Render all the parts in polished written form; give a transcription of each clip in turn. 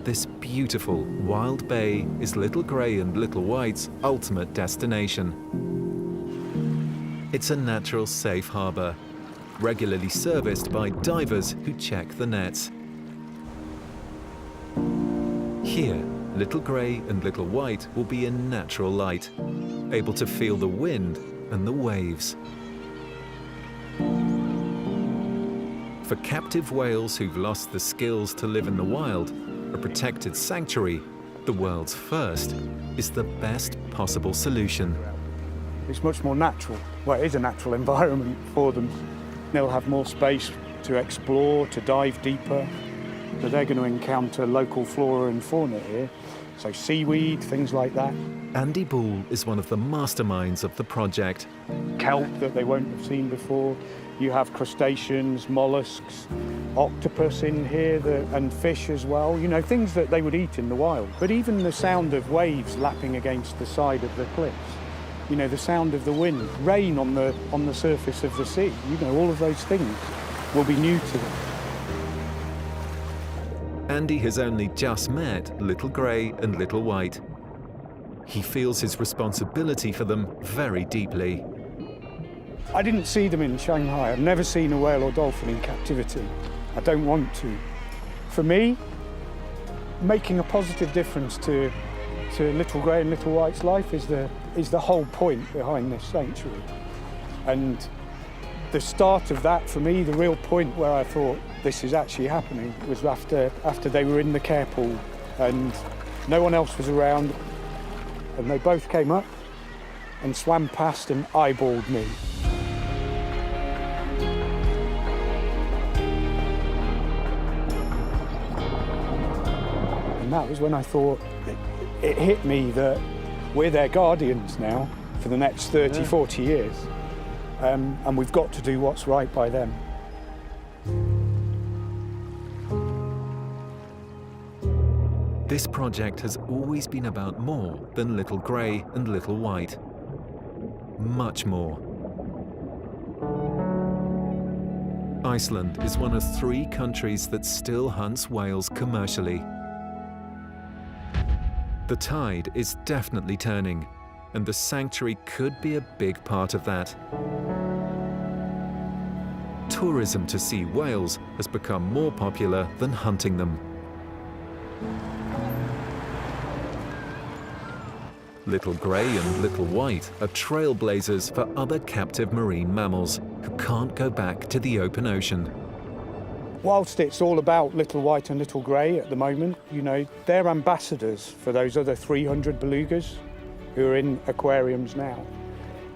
this beautiful wild bay is Little Grey and Little White's ultimate destination. It's a natural safe harbour, regularly serviced by divers who check the nets. Here, Little Grey and Little White will be in natural light, able to feel the wind and the waves. For captive whales who've lost the skills to live in the wild, a protected sanctuary, the world's first, is the best possible solution. It's much more natural. Well, it is a natural environment for them. They'll have more space to explore, to dive deeper. So they're going to encounter local flora and fauna here. So seaweed, things like that. Andy Ball is one of the masterminds of the project. Kelp that they won't have seen before. You have crustaceans, mollusks, octopus in here, and fish as well. You know, things that they would eat in the wild. But even the sound of waves lapping against the side of the cliffs, you know, the sound of the wind, rain on the surface of the sea, you know, all of those things will be new to them. Andy has only just met Little Grey and Little White. He feels his responsibility for them very deeply. I didn't see them in Shanghai. I've never seen a whale or dolphin in captivity. I don't want to. For me, making a positive difference to Little Grey and Little White's life is the whole point behind this sanctuary. And the start of that, for me, the real point where I thought this is actually happening was after they were in the care pool and no one else was around, and they both came up and swam past and eyeballed me. And that was when I thought, it hit me that we're their guardians now for the next 30, 40 years. And we've got to do what's right by them. This project has always been about more than Little Grey and Little White. Much more. Iceland is one of 3 countries that still hunts whales commercially. The tide is definitely turning, and the sanctuary could be a big part of that. Tourism to see whales has become more popular than hunting them. Little Grey and Little White are trailblazers for other captive marine mammals who can't go back to the open ocean. Whilst it's all about Little White and Little Grey at the moment, you know, they're ambassadors for those other 300 belugas who are in aquariums now.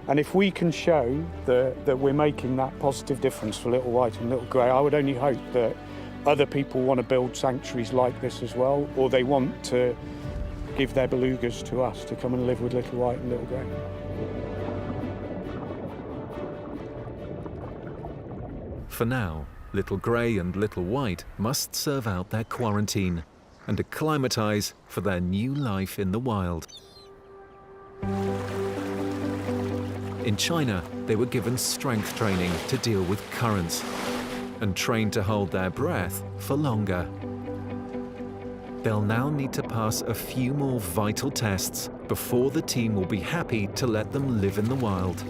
And if we can show that we're making that positive difference for Little White and Little Grey, I would only hope that other people want to build sanctuaries like this as well, or they want to give their belugas to us to come and live with Little White and Little Grey. For now, Little Grey and Little White must serve out their quarantine and acclimatise for their new life in the wild. In China, they were given strength training to deal with currents and trained to hold their breath for longer. They'll now need to pass a few more vital tests before the team will be happy to let them live in the wild.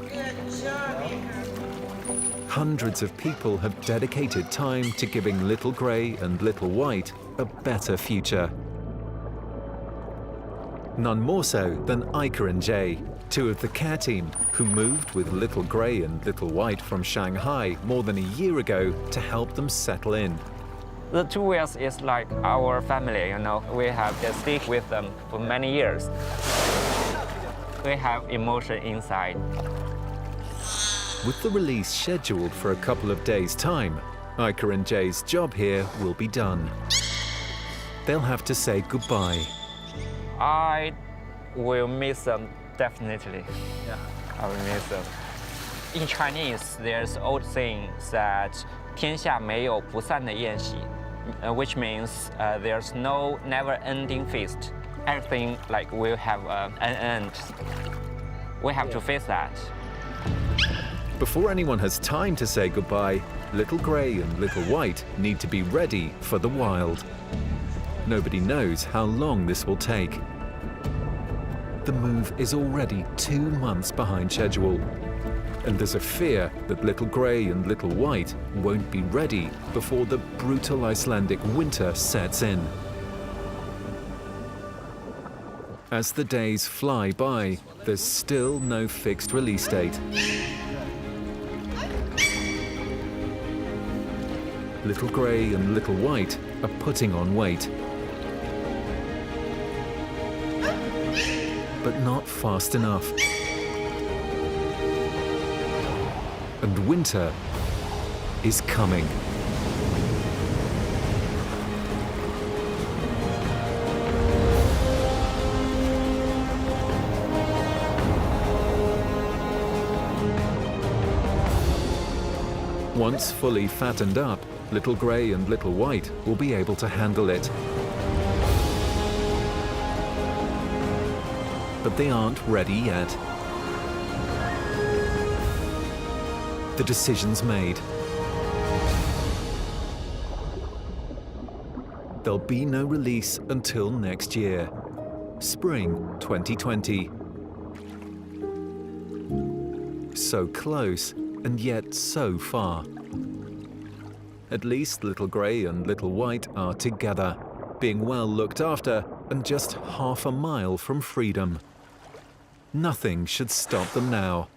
Hundreds of people have dedicated time to giving Little Grey and Little White a better future. None more so than Iker and Jay, 2 of the care team who moved with Little Grey and Little White from Shanghai more than a year ago to help them settle in. The 2 whales is like our family, you know. We have just stick with them for many years. We have emotion inside. With the release scheduled for a couple of days' time, Iker and Jay's job here will be done. They'll have to say goodbye. I will miss them, definitely. Yeah, I will miss them. In Chinese, there's an old saying that 天下没有不散的宴席, which means there's no never-ending feast. Everything like will have an end. We have to face that. Before anyone has time to say goodbye, Little Grey and Little White need to be ready for the wild. Nobody knows how long this will take. The move is already 2 months behind schedule, and there's a fear that Little Grey and Little White won't be ready before the brutal Icelandic winter sets in. As the days fly by, there's still no fixed release date. Little Grey and Little White are putting on weight, but not fast enough. And winter is coming. Once fully fattened up, Little Grey and Little White will be able to handle it. But they aren't ready yet. The decision's made. There'll be no release until next year, spring 2020. So close, and yet so far. At least Little Grey and Little White are together, being well looked after and just half a mile from freedom. Nothing should stop them now.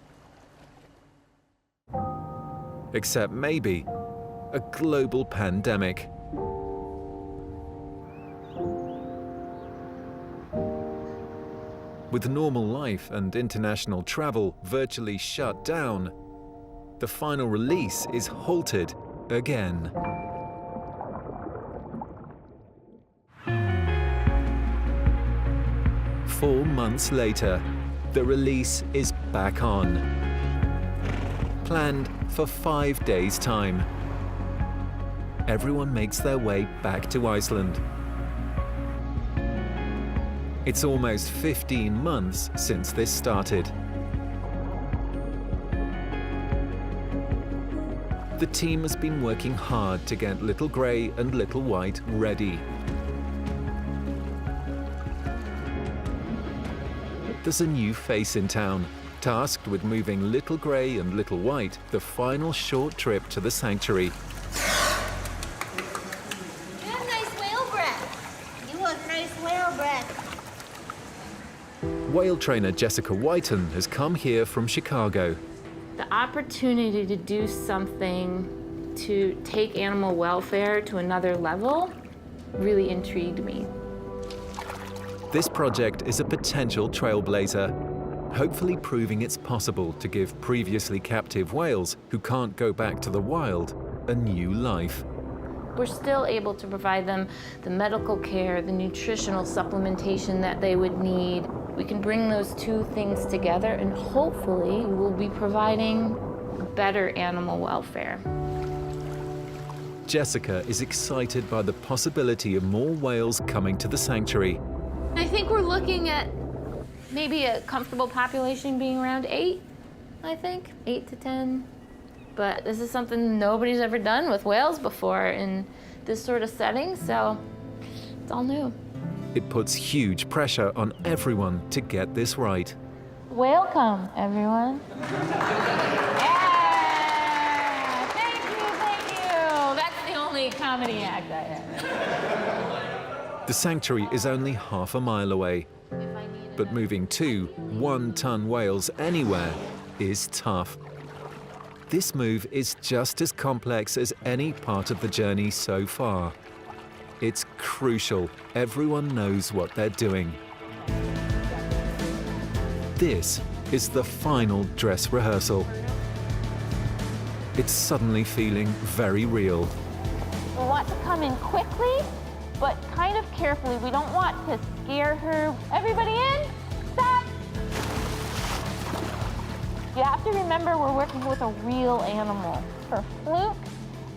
Except maybe a global pandemic. With normal life and international travel virtually shut down, the final release is halted again. Four months later, the release is back on. Planned for 5 days' time. Everyone makes their way back to Iceland. It's almost 15 months since this started. The team has been working hard to get Little Grey and Little White ready. There's a new face in town, tasked with moving Little Grey and Little White the final short trip to the sanctuary. You have nice whale breath. You have nice whale breath. Whale trainer Jessica Whiten has come here from Chicago. The opportunity to do something to take animal welfare to another level really intrigued me. This project is a potential trailblazer, hopefully proving it's possible to give previously captive whales who can't go back to the wild a new life. We're still able to provide them the medical care, the nutritional supplementation that they would need. We can bring those two things together and hopefully we'll be providing better animal welfare. Jessica is excited by the possibility of more whales coming to the sanctuary. I think we're looking at maybe a comfortable population being around 8, I think, 8 to 10. But this is something nobody's ever done with whales before in this sort of setting, so it's all new. It puts huge pressure on everyone to get this right. Welcome, everyone. Yeah! Thank you! That's the only comedy act I have. The sanctuary is only half a mile away, but moving 2 one-ton whales anywhere is tough. This move is just as complex as any part of the journey so far. It's crucial everyone knows what they're doing. This is the final dress rehearsal. It's suddenly feeling very real. We want to come in quickly, but kind of carefully. We don't want to scare her. Everybody in? Stop! You have to remember we're working with a real animal. Her fluke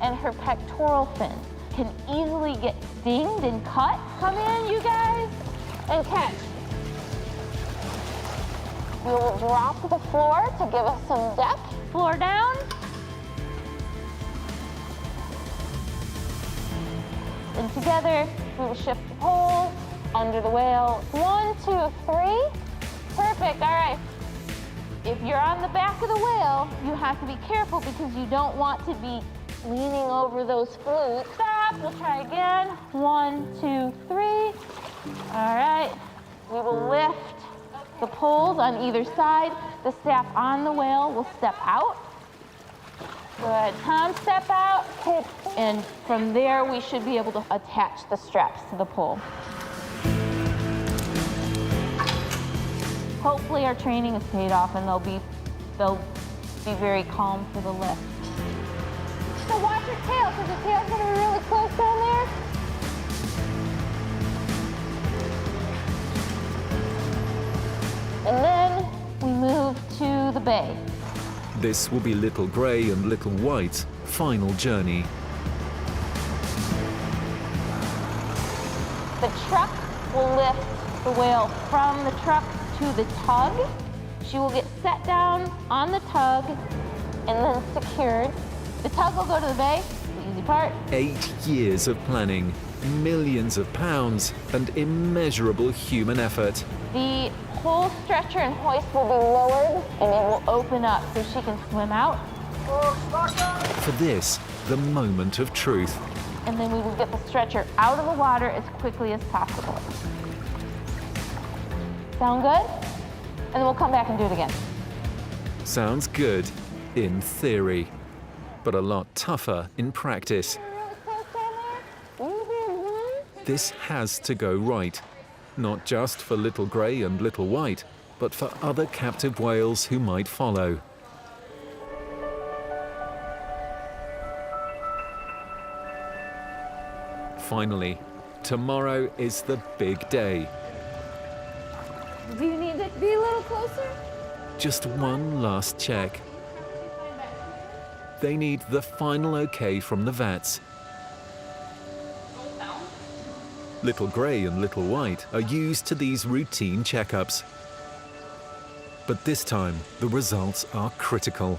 and her pectoral fin can easily get dinged and cut. Come in, you guys, and catch. We will drop to the floor to give us some depth. Floor down. and together we will shift the pole under the whale. 1, 2, 3. Perfect, all right. If you're on the back of the whale, you have to be careful because you don't want to be leaning over those flutes. Stop, we'll try again. 1, 2, 3. All right, we will lift the poles on either side. The staff on the whale will step out. Good, Tom, step out. And from there, we should be able to attach the straps to the pole. Hopefully our training has paid off and they'll be very calm for the lift. So watch your tail, because your tail's gonna be really close down there. And then we move to the bay. This will be Little Grey and Little White's final journey. The truck will lift the whale from the truck to the tug. She will get set down on the tug and then secured. The tug will go to the bay, the easy part. 8 years of planning, millions of pounds, and immeasurable human effort. The whole stretcher and hoist will be lowered and it will open up so she can swim out. For this, the moment of truth. And then we will get the stretcher out of the water as quickly as possible. Sound good? And then we'll come back and do it again. Sounds good in theory, but a lot tougher in practice. This has to go right, not just for Little Grey and Little White, but for other captive whales who might follow. Finally, tomorrow is the big day. Do you need to be a little closer? Just one last check. They need the final okay from the vets. Little Grey and Little White are used to these routine checkups. But this time, the results are critical.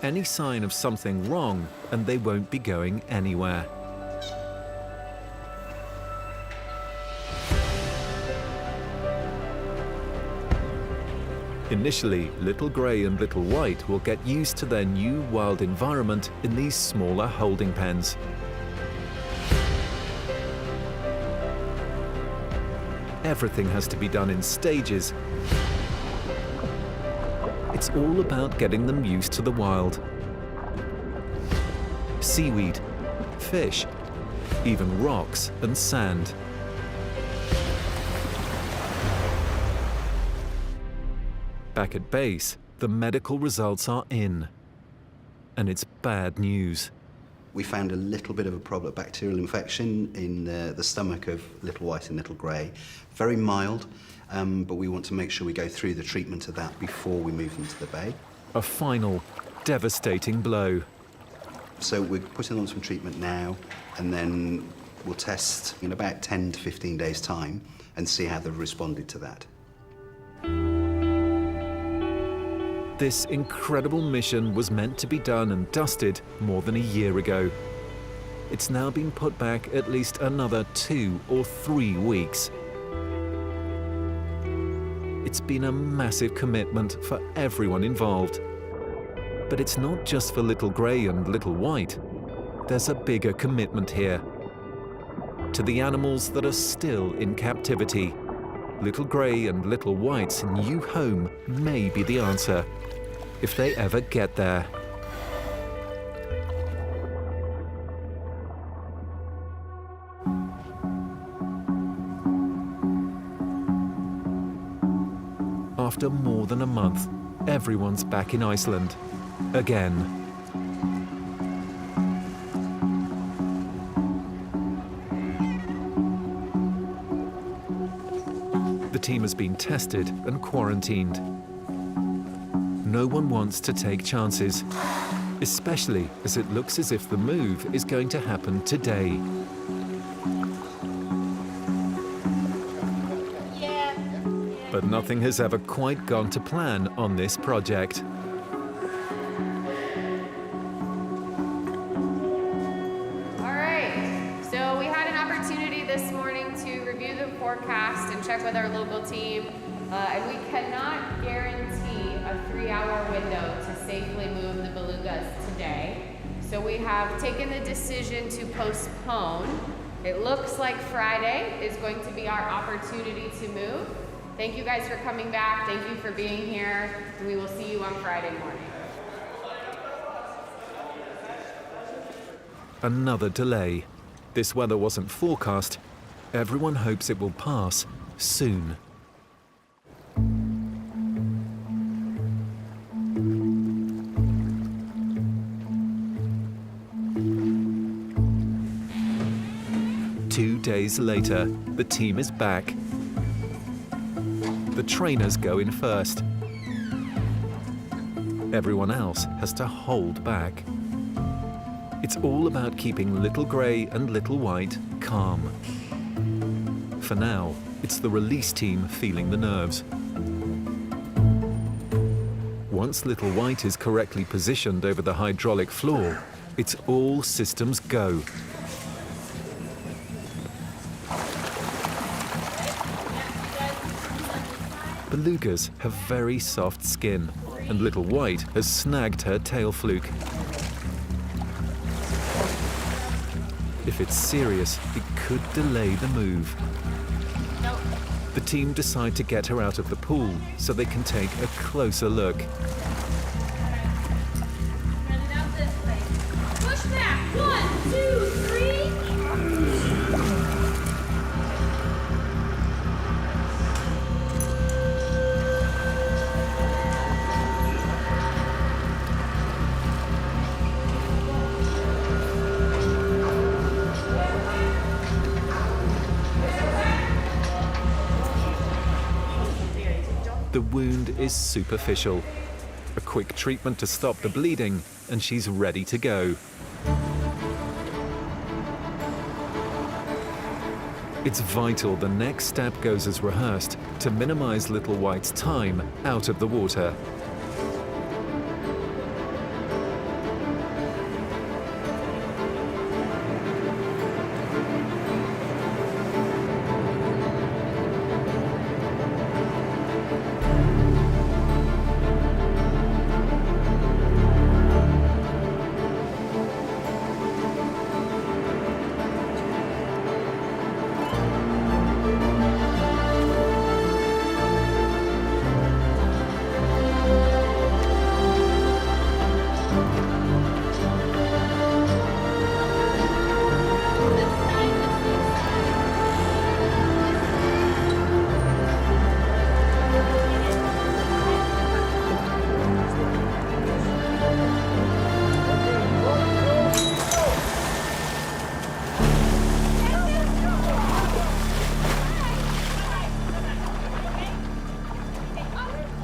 Any sign of something wrong, and they won't be going anywhere. Initially, Little Grey and Little White will get used to their new wild environment in these smaller holding pens. Everything has to be done in stages. It's all about getting them used to the wild. Seaweed, fish, even rocks and sand. Back at base, the medical results are in. And it's bad news. We found a little bit of a problem, bacterial infection in the stomach of Little White and Little Grey. Very mild, but we want to make sure we go through the treatment of that before we move them to the bay. A final, devastating blow. So we're putting on some treatment now, and then we'll test in about 10 to 15 days' time and see how they've responded to that. This incredible mission was meant to be done and dusted more than a year ago. It's now been put back at least another 2 or 3 weeks. It's been a massive commitment for everyone involved. But it's not just for Little Grey and Little White. There's a bigger commitment here. To the animals that are still in captivity. Little Grey and Little White's new home may be the answer, if they ever get there. After more than a month, everyone's back in Iceland, again. The team has been tested and quarantined. No one wants to take chances, especially as it looks as if the move is going to happen today. But nothing has ever quite gone to plan on this project. All right. this morning to review the forecast and check with our local team, and we cannot guarantee a 3-hour window to safely move the belugas today. So we have taken the decision to postpone. It looks like Friday is going to be our opportunity to move. Thank you guys for coming back. Thank you for being here. We will see you on Friday morning. Another delay. This weather wasn't forecast. Everyone hopes it will pass soon. Two days later, the team is back. The trainers go in first. Everyone else has to hold back. It's all about keeping Little Grey and Little White calm. For now, it's the release team feeling the nerves. Once Little White is correctly positioned over the hydraulic floor, it's all systems go. Belugas have very soft skin, and Little White has snagged her tail fluke. If it's serious, it could delay the move. The team decide to get her out of the pool so they can take a closer look. Push back. 1, 2, 3. The wound is superficial. A quick treatment to stop the bleeding, and she's ready to go. It's vital the next step goes as rehearsed to minimize Little White's time out of the water.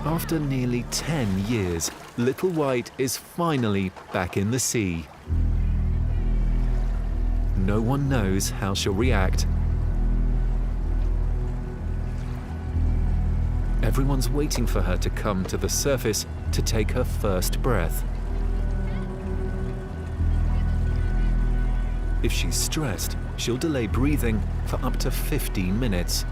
After nearly 10 years, Little White is finally back in the sea. No one knows how she'll react. Everyone's waiting for her to come to the surface to take her first breath. If she's stressed, she'll delay breathing for up to 15 minutes.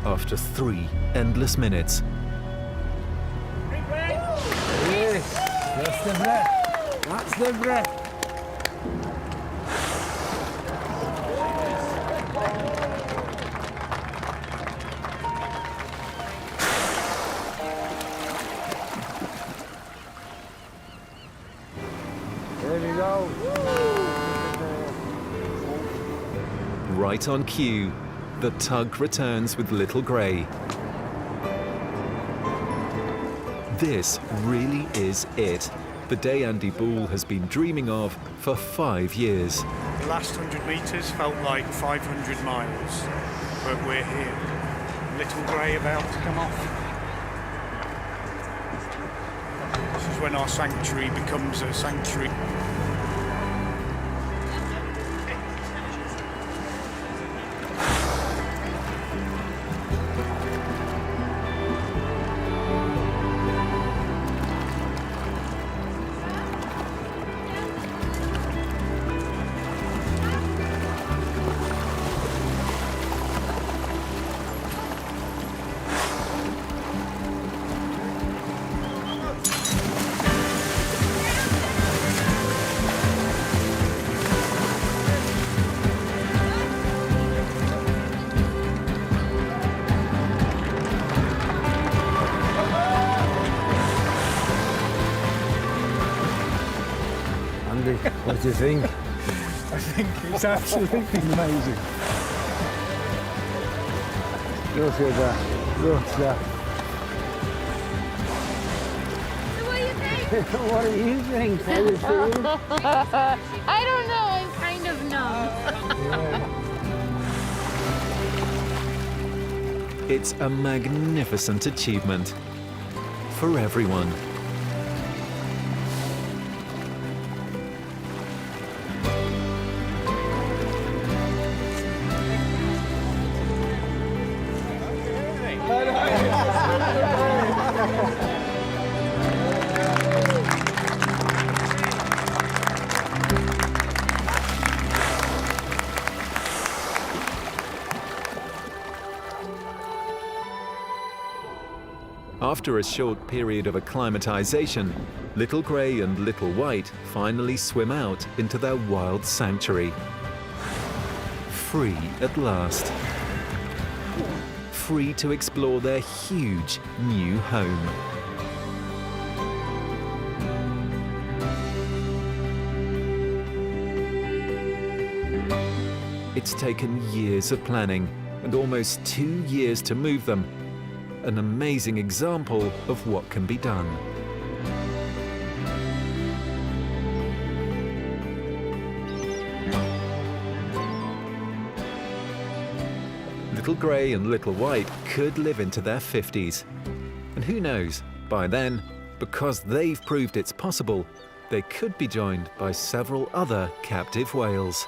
After 3 endless minutes. Yes, that's the breath. That's the breath. There we go. Right on cue, the tug returns with Little Grey. This really is it. The day Andy Bull has been dreaming of for 5 years. The last 100 metres felt like 500 miles, but we're here. Little Grey about to come off. This is when our sanctuary becomes a sanctuary. Andy, what do you think? I think it's absolutely amazing. Look at that. Look at that. What do you think? What do you think? How you feeling? I don't know. I'm kind of numb. It's a magnificent achievement for everyone. After a short period of acclimatization, Little Grey and Little White finally swim out into their wild sanctuary. Free at last. Free to explore their huge new home. It's taken years of planning and almost 2 years to move them. An amazing example of what can be done. Little Grey and Little White could live into their 50s. And who knows, by then, because they've proved it's possible, they could be joined by several other captive whales.